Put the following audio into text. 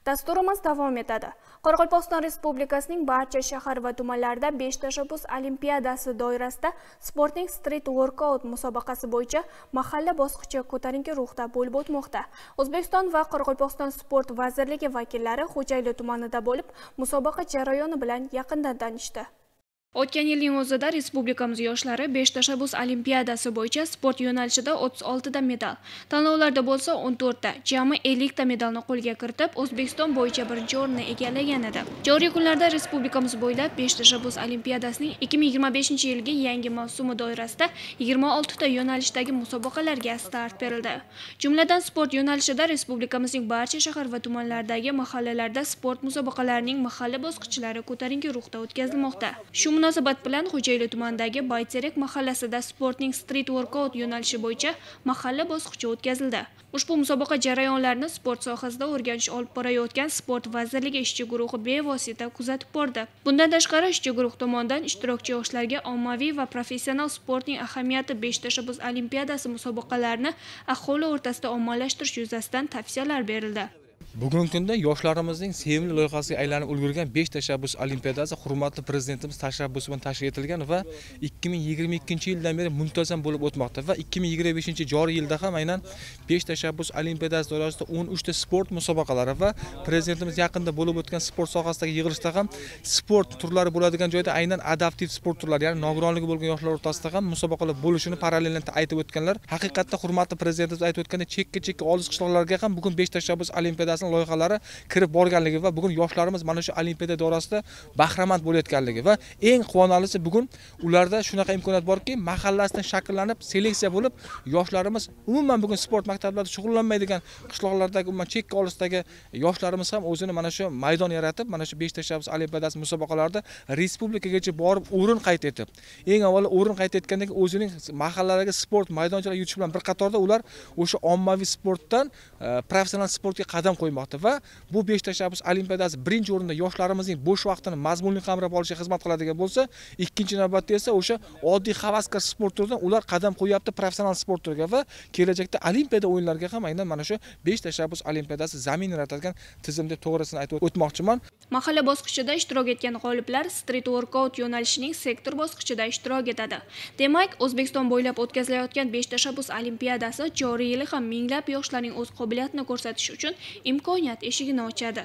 Dasturimiz davom etadi. Qoraqalpog'iston Respublikasining barcha shahar va tumanlarida 5 tashabbus olimpiadasi doirasida sportning street workout musobaqasi bo'yicha mahalla bosqichi ko'tarinki ruhda bo'lib o'tmoqda. O'zbekiston va Qoraqalpog'iston sport vazirligi vakillari Xo'jayli tumanida bo'lib, musobaqa jarayoni bilan yaqindan tanishdi. O'tgan yilning o'zida respublikamiz yoshlari 5 tashabbus olimpiadasi bo'yicha sport yo'nalishida 36 ta medal, tanlovlarda bo'lsa 14 ta, jami 50 ta medalni qo'lga kiritib, O'zbekiston bo'yicha birinchi o'rinni egallagan edi. Joriy kunlarda respublikamiz bo'ylab 5 tashabbus olimpiadasining 2025-yilgi yangi mavsumi doirasida 26 ta yo'nalishdagi musobaqalarga start berildi. Jumladan sport yo'nalishida respublikamizning barcha shahar va tumanlaridagi mahallalarda sport musobaqalarining mahalla bosqichlari ko'tarinki ruhda o'tkazilmoqda. Shu munosabat bilan Xo'jayli tumanidagi Bayterak mahallasida sportning street workout yo'nalishi bo'yicha mahalla bosqichi o'tkazildi. Ushbu musobaqa jarayonlarini sport sohasida o'rganish olib borayotgan sport vazirligi ishchi guruhi bevosita kuzatib bordi. Bundan tashqari ishchi guruh tomonidan ishtirokchi yoshlarga ommaviy va professional sportning ahamiyati 5 tashabbus olimpiadasi musobaqalarini aholi o'rtasida ommalashtirish yuzasidan tavsiyalar berildi. Bugungi kunda yoshlarimizning sevimli loyihasiga aylanib ulgurgan 5 tashabbus olimpiadasi hurmatli prezidentimiz tashabbusi bilan tashkil etilgan va 2022-yildan beri muntazam bo'lib o'tmoqda va 2025-joriy yilda ham aynan 5 tashabbus olimpiadasi doirasida 13 ta sport musobaqalari va prezidentimiz yaqinda bo'lib o'tgan sport sohasidagi yig'ilishda ham sport turlari bo'ladigan joyda aynan adaptiv sport turlari, ya'ni nogironligi bo'lgan yoshlar o'rtasida ham musobaqalar bo'lishini paralleldan aytib o'tganlar. Haqiqatda hurmatli prezidentimiz aytib o'tgandek, chekka olis qishloqlarga ham bugun 5 tashabbus olimpiadasi loyihalari kirib borganligi va bugun yoshlarimiz mana shu olimpiada doirasida bahramand bo'layotganligi va eng quvonarlisi bugun ularda shunaqa imkoniyat borki, mahallasidan shakllanib, seleksiya bo'lib, yoshlarimiz umuman bugun sport maktablarida shug'ullanmaydigan qishloqlardagi, umuman chekka olisdagi yoshlarimiz ham o'zini mana shu maydon yaratib, mana shu 5 tashabbus olimpiadasi musobaqalarida respublikagacha borib o'rin qayd etib, eng avvalo o'rin qayd etgandagi o'zining mahalladagi sport maydonchalariga yutish bilan bir qatorda ular o'sha ommaviy sportdan professional sportga qadam qo'ymoqda va bu 5 tashabbus olimpiadasi birinchi o'rinda yoshlarimizning bo'sh vaqtini mazmunli qamrab olishiga xizmat qiladigan bo'lsa, ikkinchi navbatda esa o'sha oddiy havaskor sport turidan ular qadam qo'yapti professional sport turiga va kelajakda olimpiada o'yinlariga ham aynan mana shu 5 tashabbus olimpiadasi zamin yaratadigan tizim deb to'g'risini aytib o'tmoqchiman. Mahalla bosqichida ishtirok etgan g'oliblar street workout yo'nalishining sektor bosqichida ishtirok etadi. Demak, O'zbekiston bo'ylab o'tkazilayotgan 5 tashabbus olimpiadasi joriy yili ham minglab yoshlarning o'z qobiliyatini ko'rsatish uchun imkoniyat eshigini ochadi.